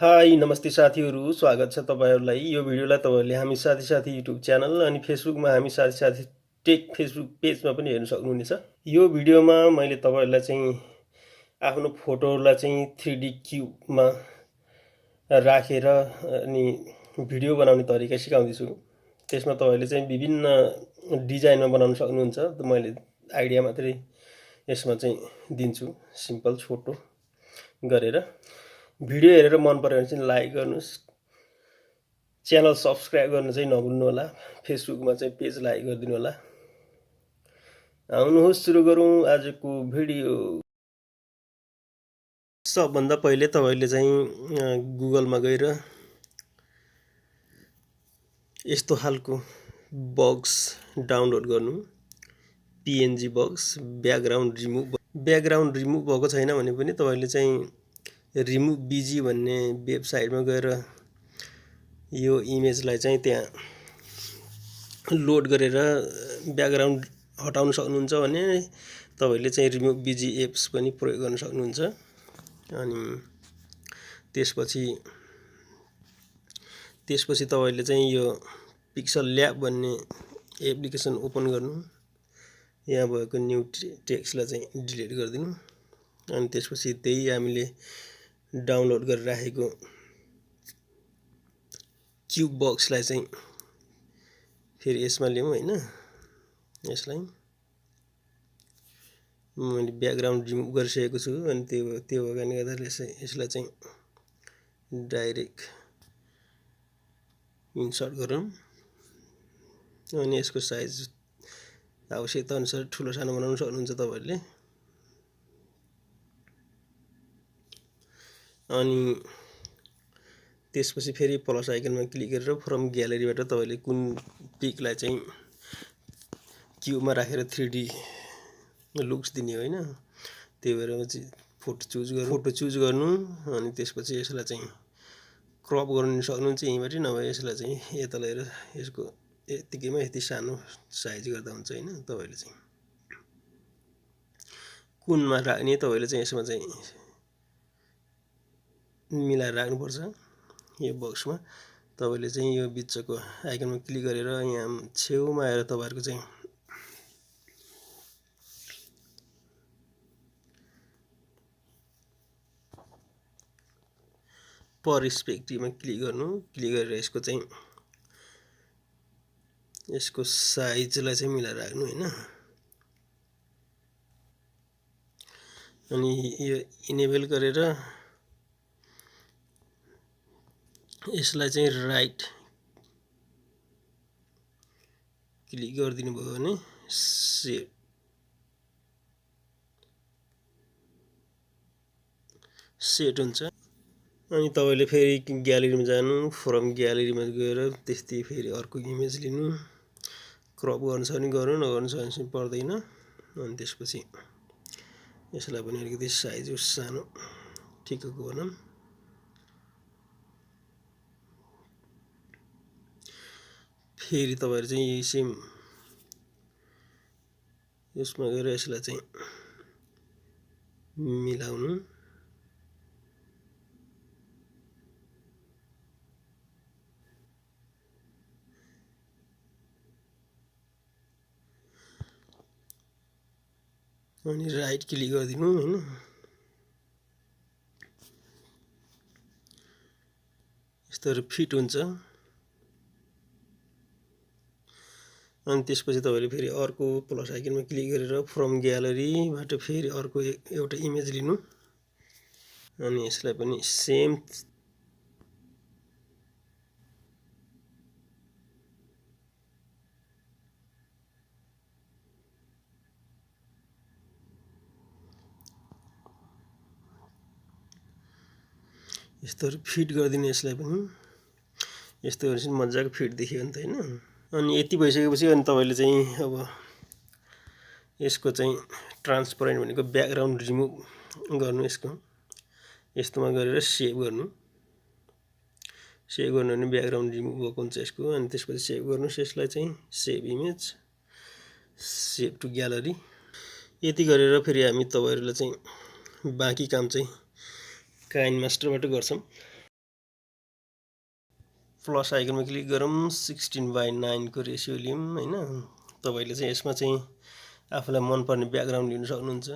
High नमस्ते साथीहरू, स्वागत छ तपाईहरुलाई। यो भिडियोलाई तपाईहरुले हामी साथी साथी युट्युब च्यानल अनि फेसबुकमा हामी साथी साथी टेक फेसबुक पेजमा पनि हेर्न सक्नुहुनेछ। यो भिडियोमा मैले तपाईहरुलाई चाहिँ आफ्नो फोटोहरुलाई चाहिँ 3D क्युबमा राखेर अनि भिडियो बनाउने तरिका सिकाउँदै छु। त्यसमा तपाईहरुले चाहिँ विभिन्न डिजाइनमा बनाउन सक्नुहुन्छ। मैले आइडिया मात्रै यसमा चाहिँ दिन्छु, सिम्पल छोटो गरेर। भिडियो हेरेर मन पर्यो भने चाहिँ लाइक गर्नुस्, च्यानल सब्स्क्राइब गर्न चाहिँ नभुल्नु होला, फेसबुकमा चाहिँ पेज लाइक गरिदिनु होला। आउनुहोस् सुरु गरौँ आजको भिडियो। सबभन्दा पहिले तपाईले चाहिँ गुगलमा गएर यस्तो खालको बक्स डाउनलोड गर्नु, पीएनजी बक्स, ब्याकग्राउन्ड रिमुभ भएको छैन भने पनि तपाईले चाहिँ रिमुभ बीजी भन्ने वेबसाइटमा गएर यो इमेजलाई चाहिँ त्यहाँ लोड गरेर ब्याकग्राउन्ड हटाउन सक्नुहुन्छ भने तपाईले चाहिँ रिमुभ बीजी एप्स पनि प्रयोग गर्न सक्नुहुन्छ। अनि त्यसपछि तपाईले चाहिँ यो पिक्सलल्याब भन्ने एप्लिकेसन ओपन गर्नु, यहाँ भएको न्यू टेक्स्टलाई चाहिँ डिलिट गरिदिनु। अनि त्यसपछि त्यही हामीले डाउनलोड गरेर राखेको क्युब बक्सलाई चाहिँ फेरि यसमा ल्याउँ हैन। यसलाई मैले ब्याकग्राउन्ड रिमुभ गरिसकेको छु अनि त्यो भएकाले गर्दा यसलाई चाहिँ डाइरेक्ट इन्सर्ट गरौँ। अनि यसको साइज आवश्यकता अनुसार ठुलो सानो बनाउन सक्नुहुन्छ तपाईहरुले। अनि त्यसपछि फेरि प्लस आइकनमा क्लिक गरेर फ्रम ग्यालरीबाट तपाईले कुन पिकलाई चाहिँ क्युबमा राखेर 3D लुक्स दिने हैन, त्यही भएर चाहिँ फोटो चुज गर्नु। अनि त्यसपछि यसलाई चाहिँ क्रप गर्न सक्नुहुन्छ यहीँबाट, नभए यसलाई चाहिँ यता लिएर यसको यतिकैमा यति सानो साइज गर्दा हुन्छ हैन। तपाईले चाहिँ कुनमा राख्ने तपाईले चाहिँ यसमा चाहिँ मिलाएर राख्नुपर्छ। यो बक्समा तपाईले चाहिँ यो बिचको आइकनमा क्लिक गरेर यहाँ छेउमा आएर तपाईहरुको चाहिँ पर्सपेक्टिभमा क्लिक गर्नु। क्लिक गरेर यसको चाहिँ यसको साइजलाई चाहिँ मिलाएर राख्नु हैन। अनि यो इनेबल गरेर यसलाई चाहिँ राइट क्लिक गरिदिनु भयो भने सेट हुन्छ। अनि तपाईले फेरि ग्यालरीमा जानु, फ्रम ग्यालरीमा गएर त्यस्तै फेरि अर्को इमेज लिनु, क्रप गर्न सक्ने गर्नु, नगर्न सक्ने पर्दैन। अनि त्यसपछि यसलाई पनि अलिकति साइज सानो ठिकको बनाऊँ। फेरि तपाईहरु चाहिँ यही सेम यसमा गएर यसलाई चाहिँ मिलाउनु। अनि राइट क्लिक गरिदिनु हैन। यस्तोहरु फिट हुन्छ। अनि त्यसपछि तपाईले फेरि अर्को प्लस आइकनमा क्लिक गरेर फ्रम ग्यालरीबाट फेरि अर्को एउटा इमेज लिनु। अनि यसलाई पनि सेम यस्तोहरु फिट गरिदिनु। यसलाई पनि यस्तो गरेपछि मजाको फिट देखियो नि त हैन। अनि यति भइसकेपछि अनि तपाईले चाहिँ अब यसको चाहिँ ट्रान्सपरेन्ट भनेको ब्याकग्राउन्ड रिमुभ गर्नु। यसको यस्तोमा गरेर सेभ गर्नु। सेभ गर्नु भने ब्याकग्राउन्ड रिमुभ भएको हुन्छ यसको। अनि त्यसपछि सेभ गर्नुस् यसलाई चाहिँ save image, save to gallery. यति गरेर फेरि हामी तपाईहरुलाई चाहिँ बाँकी काम चाहिँ काइनमास्टरबाट गर्छौं। प्लस आइकनमा क्लिक गरौँ 16:9 को रेसियो लियौँ हैन। तपाईले चाहिँ यसमा चाहिँ आफूलाई मनपर्ने ब्याकग्राउन्ड लिन सक्नुहुन्छ।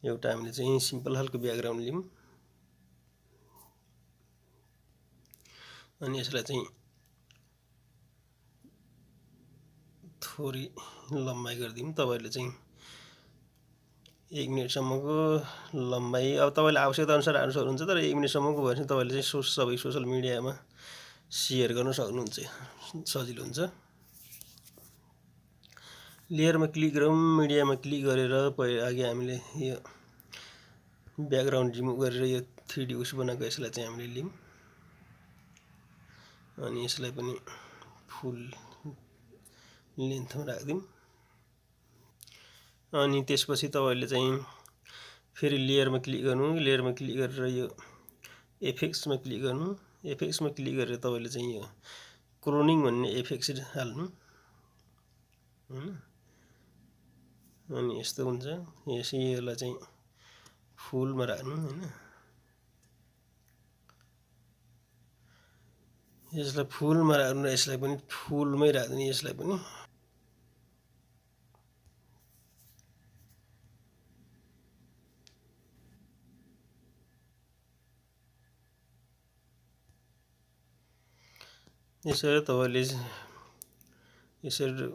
एउटा हामीले चाहिँ सिम्पल खालको ब्याकग्राउन्ड लियौँ अनि यसलाई चाहिँ थोरै लम्बाइ गरिदिउँ। तपाईले चाहिँ 1 मिनेटसम्मको लम्बाइ अब तपाईले आवश्यकता अनुसार हाल्न सक्नुहुन्छ। तर 1 मिनेटसम्मको भएपछि तपाईले चाहिँ सबै सोशल मिडियामा सेयर गर्न सक्नुहुन्छ, सजिलो हुन्छ। लेयरमा क्लिक गरौँ, मिडियामा क्लिक गरेर अघि हामीले यो ब्याकग्राउन्ड रिमुभ गरेर यो 3D उस बनाएको यसलाई चाहिँ हामीले लियौँ अनि यसलाई पनि फुल लेन्थमा राख्दिउँ। अनि त्यसपछि तपाईले चाहिँ फेरि लेयरमा क्लिक गर्नु, लेयरमा क्लिक गरेर यो इफेक्ट्समा क्लिक गर्नु। इफेक्ट्समा क्लिक गरेर तपाईले चाहिँ यो क्लोनिङ भन्ने इफेक्ट्स हाल्नु हैन। अनि यस्तो हुन्छ। यसलाई चाहिँ फुलमा राख्नु हैन। यसलाई फुलमा राख्नु, यसलाई पनि फुलमै राख्दिने। यसलाई पनि यसरी तपाईले यसरी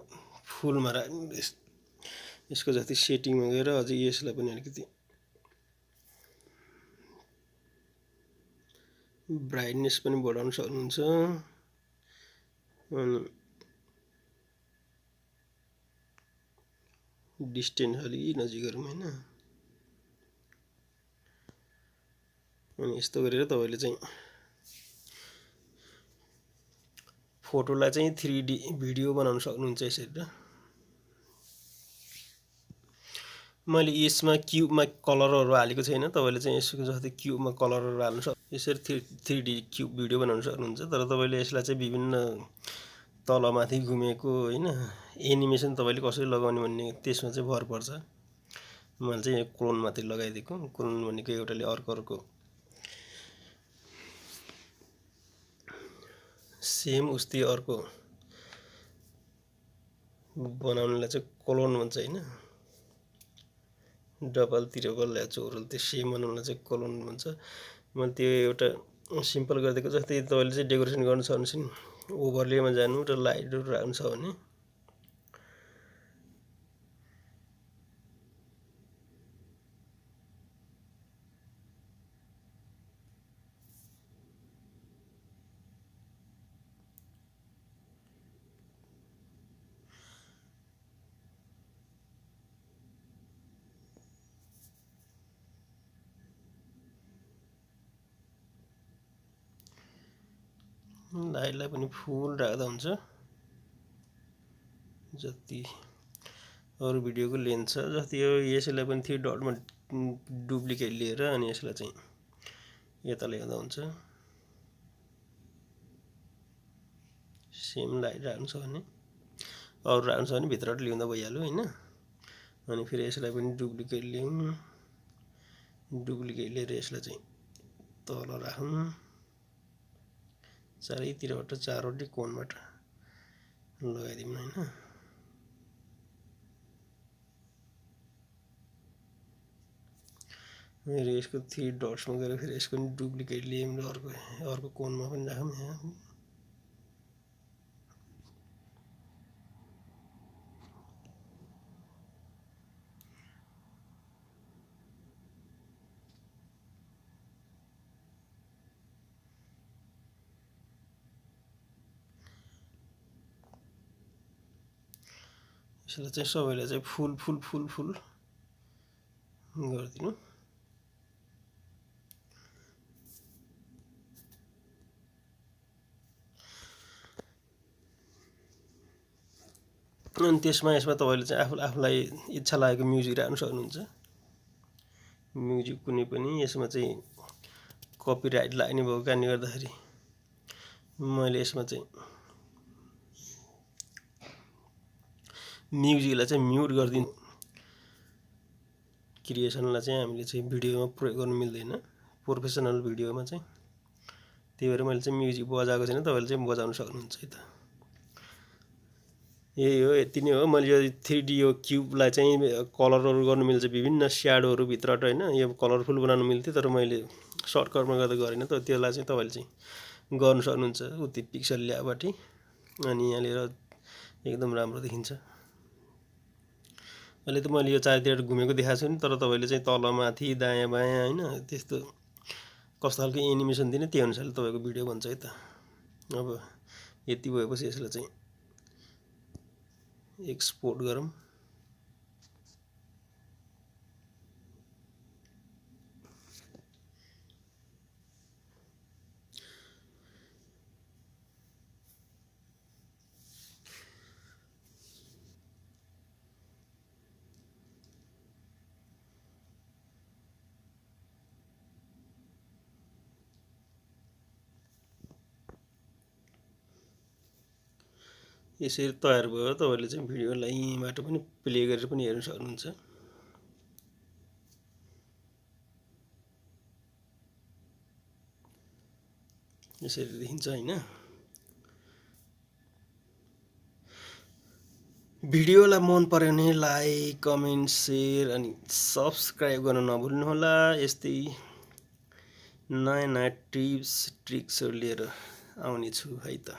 फुलमा राख्नु। यसको जति सेटिङमा गएर अझै यसलाई पनि अलिकति ब्राइटनेस पनि बढाउन सक्नुहुन्छ अनि डिस्टेन्स अलि नजिक गरौँ हैन। अनि यस्तो गरेर तपाईले चाहिँ फोटोलाई चाहिँ 3D भिडियो बनाउन सक्नुहुन्छ यसरी। मैले यसमा क्युबमा कलरहरु हालेको छैन। तपाईले चाहिँ यसको जस्तै क्युबमा कलरहरु हाल्न सक्नुहुन्छ। यसरी 3D क्युब भिडियो बनाउन सक्नुहुन्छ। तर तपाईले यसलाई चाहिँ विभिन्न तलमाथि घुमेको हैन एनिमेसन तपाईले कसरी लगाउने भन्ने त्यसमा चाहिँ भर पर्छ। मैले चाहिँ क्लोन मात्रै लगाइदिएको। क्लोन भनेको एउटाले अर्को सेम उस्तै अर्को बनाउनलाई चाहिँ क्लोन भन्छ हैन। डबल त्रिबल या चौरल त्यो सेम बनाउनलाई चाहिँ क्लोन भन्छ। मैले त्यो एउटा सिम्पल गरिदिएको। जस्तै तपाईले चाहिँ डेकोरेसन गर्न सक्नुहुन्छ नि, ओभरलेमा जानु र लाइटहरु राख्नु छ भने लाइटलाई पनि फुल राख्दा हुन्छ। जति अरु भिडियोको लेन्थ छ जस्तै यसैलाई पनि 3 डटमा डुप्लिकेट लिएर अनि यसलाई चाहिँ यता ल्याउँदा हुन्छ। सेम लाइट राख्नु छ भने अरु राख्नु छ भने भित्रबाट ल्याउँदा भइहाल्यो हैन। अनि फेरि यसलाई पनि डुप्लिकेट ल्याउँ। डुप्लिकेट लिएर यसलाई चाहिँ तल राखौँ। चारैतिरबाट चारवटै कोणबाट लगाइदिउँ हैन। फेरि यसको 3 डट्समा गएर फेरि यसको पनि डुप्लिकेट लियौँ र अर्को कोणमा पनि राखौँ यहाँ। यसलाई चाहिँ सबैलाई चाहिँ फुल गरिदिनु। अनि यसमा तपाईले चाहिँ आफूलाई इच्छा लागेको म्युजिक राख्न सक्नुहुन्छ। म्युजिक कुनै पनि यसमा चाहिँ कपिराइट लाग्ने भएको कारणले गर्दाखेरि मैले यसमा चाहिँ म्युजिकलाई चाहिँ म्युट गरिदिनु। क्रिएसनलाई चाहिँ हामीले चाहिँ भिडियोमा प्रयोग गर्न मिल्दैन। प्रोफेसनल भिडियोमा चाहिँ त्यही भएर मैले चाहिँ म्युजिक बजाएको छैन, तपाईँले चाहिँ बजाउन सक्नुहुन्छ है त। यही हो, यति नै हो। मैले यो 3D यो क्युबलाई चाहिँ कलरहरू गर्नु मिल्छ, विभिन्न स्याडोहरू भित्रबाट होइन, यो कलरफुल बनाउनु मिल्थ्यो, तर मैले सर्टकटमा गर्दा गरेन त। त्यसलाई चाहिँ तपाईँले चाहिँ गर्नु सक्नुहुन्छ उति पिक्सल ल्याबबाट। अनि यहाँनिर एकदम राम्रो देखिन्छ। अहिले त मैले यो चारैतिर घुमेको देखाएको छु नि, तर तपाईँले चाहिँ तल माथि दायाँ बायाँ होइन त्यस्तो कस्तो खालको एनिमेसन दिने त्यही अनुसारले तपाईँको भिडियो बन्छ है त। अब यति भएपछि यसलाई चाहिँ एक्सपोर्ट गरौँ। यसरी तयार भयो। तपाईँले चाहिँ भिडियोलाई यहीँबाट पनि प्ले गरेर पनि हेर्न सक्नुहुन्छ। यसरी देखिन्छ होइन। भिडियोलाई मन पर्यो भने लाइक, कमेन्ट, सेयर अनि सब्सक्राइब गर्न नभुल्नुहोला। यस्तै नयाँ नयाँ टिप्स ट्रिक्सहरू लिएर आउने छु है त।